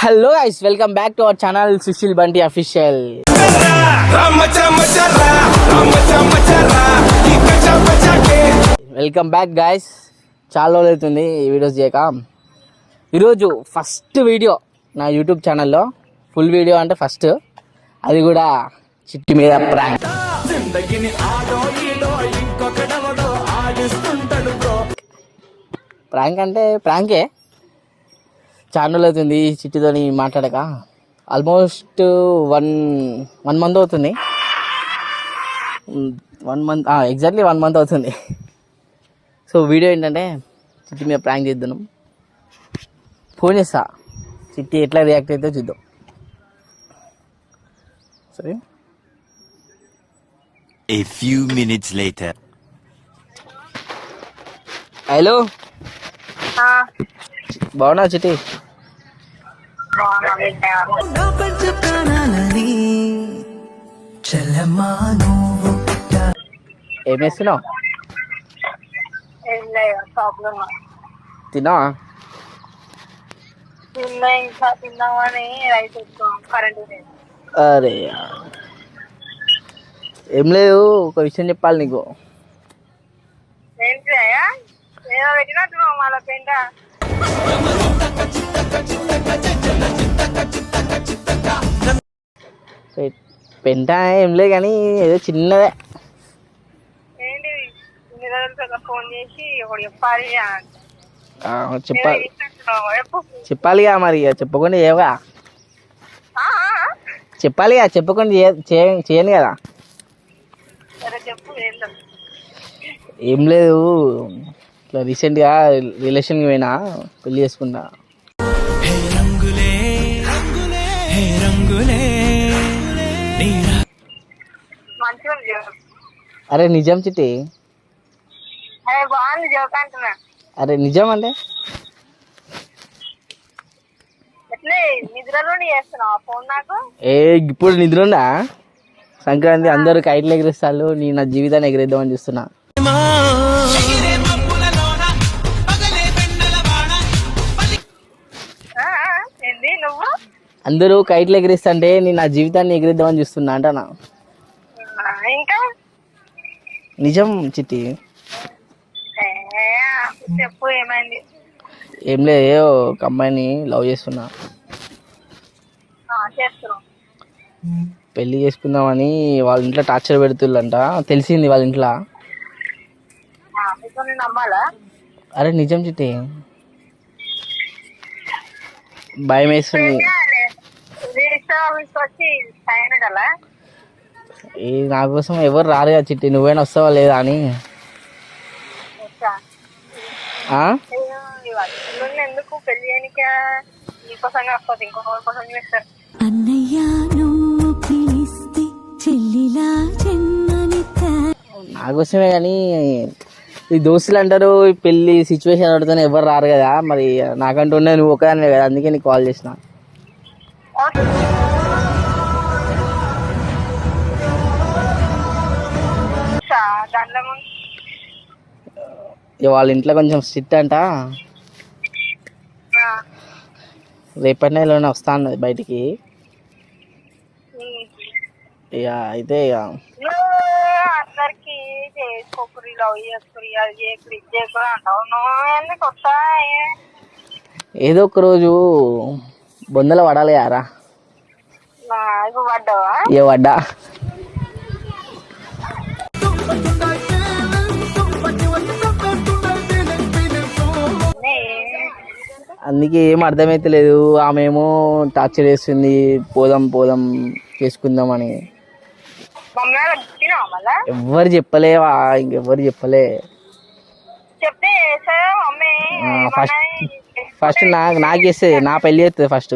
Hello guys, welcome back to our channel Sushil Bunty official. Welcome back guys. చాలా రోజులు అవుతుంది ఈ వీడియోస్ చేయక. ఈరోజు ఫస్ట్ వీడియో నా యూట్యూబ్ ఛానల్లో, ఫుల్ వీడియో అంటే ఫస్ట్, అది కూడా చిట్టి మీద ప్రాంక్. ప్రాంక్ అంటే ప్రాంకే. చాలా రోజులు అవుతుంది చిట్టితో మాట్లాడక. ఆల్మోస్ట్ వన్ మంత్ అవుతుంది. 1 month, ఎగ్జాక్ట్లీ 1 month అవుతుంది. సో వీడియో ఏంటంటే చిట్టి మీద ప్రాంక్ చేద్దాం. ఫోన్ చేస్తా, చిట్టి ఎట్లా రియాక్ట్ అయితే చూద్దాం. సరే. A few minutes later. Hello, బాగున్నావు చిట్టి? ఏం వేస్తున్నావు? తిన్నావా? అరే ఏం లేదు, ఒక విషయం చెప్పాలి నీకు. పెంట ఏం లేదు కానీ ఏదో చిన్నదే. చెప్పాలిగా మరి, చెప్పకుండా చేయవుగా. చెప్పాలిగా, చెప్పకుండా చేయను కదా. ఏం లేదు, ఇట్లా రీసెంట్గా రిలేషన్కి పోయినా, పెళ్ళి చేసుకుంటా. అరే నిజం చిట్టి. అరే నిజం అంటే ఇప్పుడు నిద్రన్నా? సంక్రాంతి అందరూ కైట్లు ఎగిరిస్తారు, నేను నా జీవితాన్ని ఎగిరేద్దామని చూస్తున్నా. అందరూ కైట్లు ఎగిరిస్తుంటే నేను నా జీవితాన్ని ఎగిరిద్దామని చూస్తున్నా అంటనా. నిజం చిట్టి. ఏం లేదు, ఒక అమ్మాయిని లవ్ చేస్తున్నా. పెళ్లి చేసుకుందామని వాళ్ళ ఇంట్లో టార్చర్ పెడుతుందంట, తెలిసింది వాళ్ళ ఇంట్లో. అరే నిజం చిట్టి, భయం వేస్తుంది. నా కోసం ఎవరు రారు కదా చిట్టి, నువ్వైనా వస్తావా లేదా అని. నా కోసమే కానీ ఈ దోస్తులు అంటారు పెళ్లి సిచ్యువేషన్ అడుగుతానే ఎవరు రారు కదా, మరి నాకంటూ ఉండే నువ్వు ఒకదానివే కదా, అందుకే నీకు కాల్ చేసిన. వాళ్ళ ఇంట్లో కొంచెం స్ట్రిక్ట్ అంట. రేపటి నెలలోనే వస్తా అన్నది బయటికి. ఇక అయితే ఇక ఏదో ఒక రోజు బొందల పడాలి యారా. ఏ పడ్డా. అందుకే ఏం అర్థమైతలేదు. ఆమెమో టార్చర్ చేస్తుంది, పోదాం చేసుకుందామని. ఎవ్వరు చెప్పలేవా? ఇంకెవ్వరు చెప్పలే. ఫస్ట్ నాకు చేస్తుంది, నా పెళ్ళి చేస్తుంది ఫస్ట్.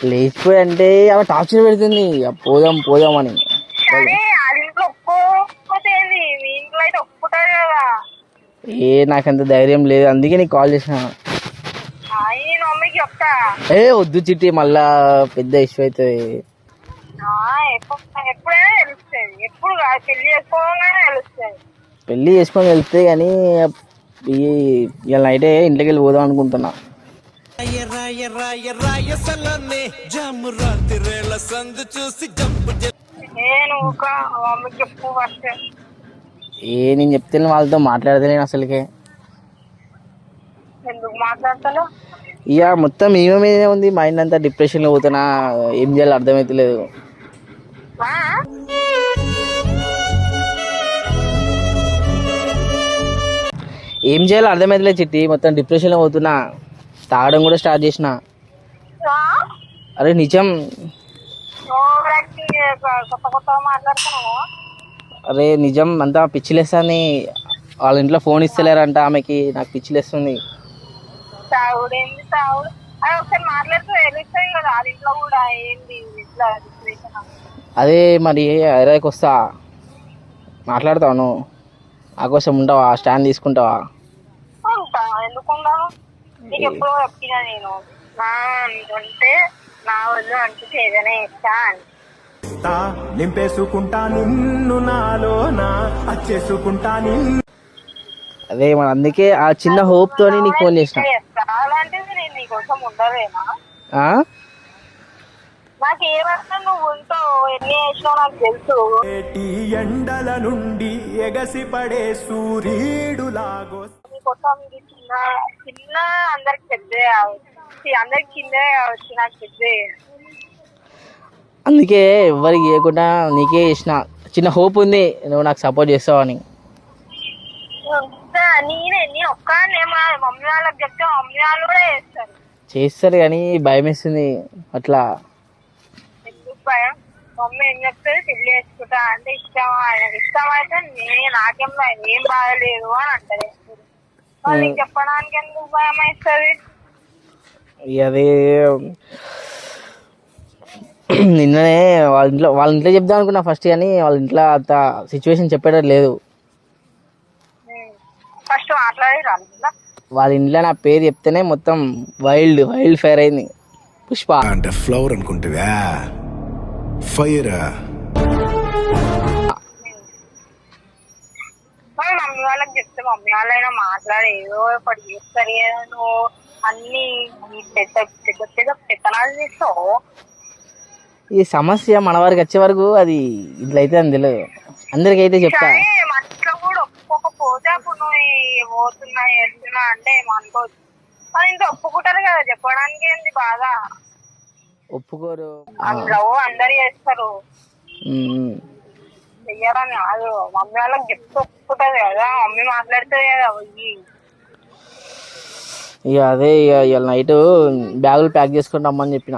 లేచిపోయి అంటే అవి టార్చర్ పెడుతుంది, పోదాం అని. నాకంత ధైర్యం లేదు, అందుకే నీకు కాల్ చేసిన. చెప్తా. ఏ వద్దు చిట్టి, మళ్ళా పెద్ద ఇష్యూ అవుతుంది. ఎప్పుడైనా తెలుస్తుంది, ఎప్పుడు కాదు, పెళ్లి చేసుకోగానే తెలుస్తుంది. పెళ్ళి చేసుకొని వెళ్తే కానీ ఇలా నైటే ఇంట్లోకి వెళ్ళి పోదాం అనుకుంటున్నా. నేను ఒక మమ్మీకి చెప్పు ఫస్ట్. నేను చెప్తే వాళ్ళతో మాట్లాడతలేను అసలుకే. ఎందుకు మాట్లాడతాను? ఇక మొత్తం ఈమె మీదే ఉంది, మైండ్ అంతా డిప్రెషన్లో పోతున్నా. ఏం చేయాలో అర్థమవుతలేదు. ఏం చేయాలో అర్థమవుతలేదు చిట్టి, మొత్తం డిప్రెషన్లో పోతున్నా. తాగడం కూడా స్టార్ట్ చేసిన. అరే నిజం. కొత్త కొత్తగా మాట్లాడుతున్నావు. అరే నిజం, అంతా పిచ్చిలేస్తాని. వాళ్ళ ఇంట్లో ఫోన్ ఇస్తలేరంట ఆమెకి, నాకు పిచ్చిలేస్తుంది. తాగుడు ఏంది తాగుడు? అది ఒకసారి మాట్లాడుతూ తెలుస్తాయి కదా, వాళ్ళ ఇంట్లో కూడా ఏంది ఇట్లా సిచ్యువేషన్. అదే మరి హైదరాబాద్కి వస్తా, మాట్లాడతాను. నా కోసం ఉంటావా? స్టాండ్ తీసుకుంటావా? ఉంటా, ఎందుకుంటాను? నీకు ఎప్పుడో చెప్పినా నేను, నా ఉంటే నా వద్దు అంటే ఏదైనా ఇస్తా అని. నింపేసుకుంటా నిన్ను నాలోనా అచ్చేసుకుంటా నిన్ను. అదే మరి అందుకే ఆ చిన్న హోప్ తోని నీకు ఫోన్ చేసిన. అలాంటిది నేను నీకోసం ఉండలేనా? నాకు ఏమన్నా నువ్వు ఉంటావు, ఎన్ని చేసినావు నాకు తెలుసు. ఎండల నుండి ఎగసి పడే సూర్యుడు లాగో నీకోసం చిన్న చిన్న అందరికి పెద్దే కావచ్చు, అందరికి కిందే కావచ్చు, నాకు పెద్దే. అందుకే ఎవరికి చేయకుండా నీకే చేసిన. చిన్న హోప్ ఉంది నువ్వు నాకు సపోర్ట్ చేస్తావని. నేను ఒక్కనే మా మమ్మీ వాళ్ళకి చెప్తే మమ్మీ వాళ్ళు కూడా చేస్తారు కానీ భయం వేస్తుంది అట్లా. ఎందుకు భయం? మమ్మీ ఏం చెప్తుంది, పెళ్లి చేసుకుంటా అంటే ఇష్టం అయితే నాకేం ఏం బాగలేదు అని అంటారు. వాళ్ళకి చెప్పడానికి ఎందుకు భయం వేస్తుంది? అదే నిన్ననే వాళ్ళ ఇంట్లో చెప్దాం అనుకున్నా ఫస్ట్, కానీ వాళ్ళ ఇంట్లో అంత సిచ్యువేషన్ చెప్పేటట్టు లేదు. ఫస్ట్ మాట్లాడి వాళ్ళ ఇంట్లో నా పేరు చెప్తేనే మొత్తం వైల్డ్ ఫైర్ అయింది. పుష్ప అంటే ఫ్లవర్ అనుకుంటావా? ఫైర్. మమ్మీ వాళ్ళకి చెప్తే మమ్మీ వాళ్ళైనా మాట్లాడి ఏదో ఒకటి చేస్తారు కదా. నువ్వు అన్ని పెత్తనాలు చేస్తావు. ఈ సమస్య మన వారికి వచ్చే వరకు అది ఇట్లయితే అని తెలియదు. అందరికైతే చెప్తా. అట్లా కూడా ఒప్పుకోకపోతే అప్పుడు నువ్వు పోతున్నా వెళ్తున్నా అంటే ఏమనుకోవచ్చు. అది ఇంకా ఒప్పుకుంటారు కదా, చెప్పడానికి ఏంది బాధ? ఒప్పుకోరు. అందులో అందరు చేస్తారు, చెయ్యాలని కాదు. మమ్మీ వాళ్ళకి చెప్తే ఒప్పుకుంటది కదా, మమ్మీ మాట్లాడుతుంది కదా. ఇక అదే ఇవాళ నైట్ బ్యాగులు ప్యాక్ చేసుకుని రమ్మని చెప్పిన.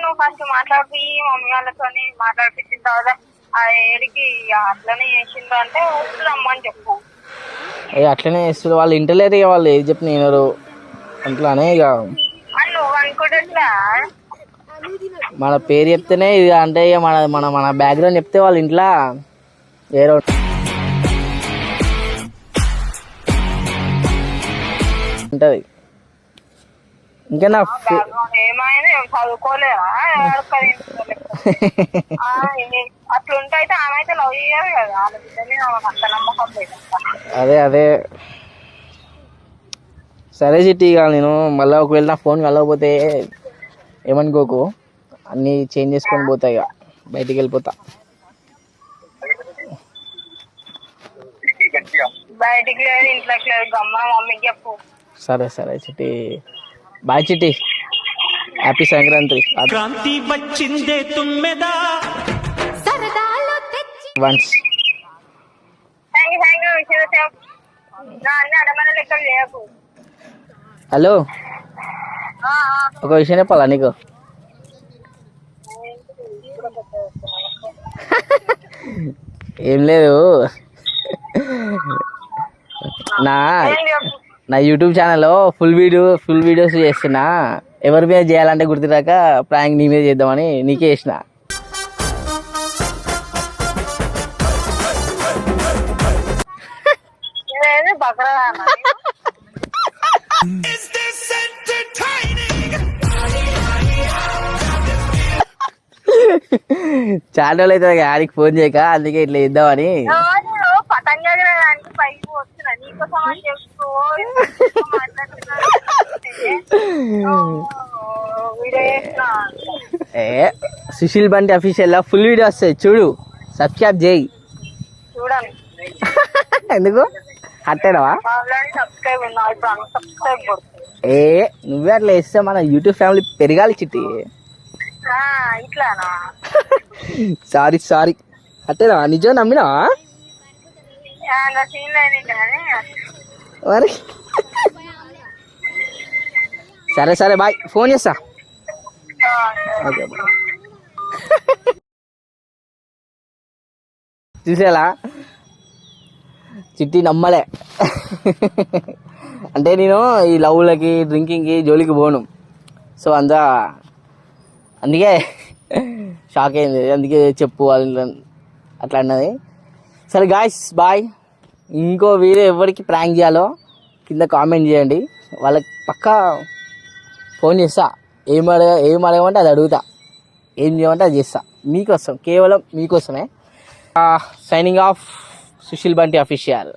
నువ్వు ఫస్ట్ మాట్లాడి మమ్మీ వాళ్ళతో మాట్లాడిపించిన తర్వాత ఆ ఏడికి అట్లనే చేసిండ్రు అంటే రమ్మని చెప్పు. అట్లనే చేస్తారు వాళ్ళు, ఇంటలేరు. ఇక వాళ్ళు ఏది చెప్పిన వినరు. అట్లానే ఇక నువ్వు అనుకుంటా మన పేరు చెప్తేనే ఇది అంటే ఇక మన బ్యాక్గ్రౌండ్ చెప్తే వాళ్ళ ఇంట్లో వేరే ఉంటుంది. ఇంకా నా ఏమైనా చదువుకోలేదా? అట్లుంటే అయితే ఆమె అయితే లవ్ చేయదు కదా, వాళ్ళ బిడ్డని అంత నమ్మకం లేదు. అదే సరే చిట్టి, ఇక నేను మళ్ళీ ఒకవేళ నా ఫోన్ కలవకపోతే ఏమనుకోకు, అన్నీ చేంజ్ చేసుకొని పోతా, ఇక బయటికి వెళ్ళిపోతా. బయటికి లేదు, ఇంట్లోకి లేదు, గమ్మ మమ్మీకి చెప్పు. సరే చిట్టి, బాయ్ చిట్టి, హ్యాపీ సంక్రాంతి. క్రాంతి వచ్చిందే తుమ్మెదా వన్స్ థ్యాంక్ యూ అన్ని అడమన లెక్క లేకు. హలో, ఒక విషయం చెప్పాలా నీకు? ఏం లేదు, నా యూట్యూబ్ ఛానల్లో ఫుల్ వీడియోస్ చేస్తున్నా. ఎవరి మీద చేయాలంటే గుర్తురాక ప్రాంక్ నీ మీద చేద్దామని నీకే చేసిన. బకరా చాలా రోజులు అవుతుంది ఆడికి ఫోన్ చేయక, అందుకే ఇట్లా ఇద్దామని. నేను పతంగ ఎగరడానికి పైకి వస్తున్నా నీకోసం అని చెప్తూ వీడియో చేస్తున్నా. ఏ Sushil Bunty official full video వస్తాయి చూడు, సబ్స్క్రైబ్ చేయి. చూడండి ఎందుకు అట్టేనవా? ఆల్రెడీ సబ్స్క్రైబ్ ఉన్నా, ఇప్పుడు అన్సబ్స్క్రైబ్ కొడుతుంది. ఏ నువ్వే అట్లా వేస్తే మన యూట్యూబ్ ఫ్యామిలీ పెరగాలి చిట్టి. ఇట్లానా? సారీ అట్టేనవా? నిజం నమ్మినావా సీన్ లేదు కానీ మరి? సరే బాయ్, ఫోన్ చేస్తా. Okay bye. చూసేలా చిట్టి నమ్మలే. అంటే నేను ఈ లవ్లకి డ్రింకింగ్కి జోలికి పోను, సో అందుకే షాక్ అయింది, అందుకే చెప్పు అట్లా అన్నది. సరే గాయ్స్ బాయ్. ఇంకో వీడియో ఎవరికి ప్రాంక్ చేయాలో కింద కామెంట్ చేయండి, వాళ్ళకి పక్కా ఫోన్ చేస్తా. ఏం అడగమంటే అది అడుగుతా, ఏం చేయమంటే అది చేస్తా. మీకోసం, కేవలం మీకోసమే. Signing off, Sushil Bunty official.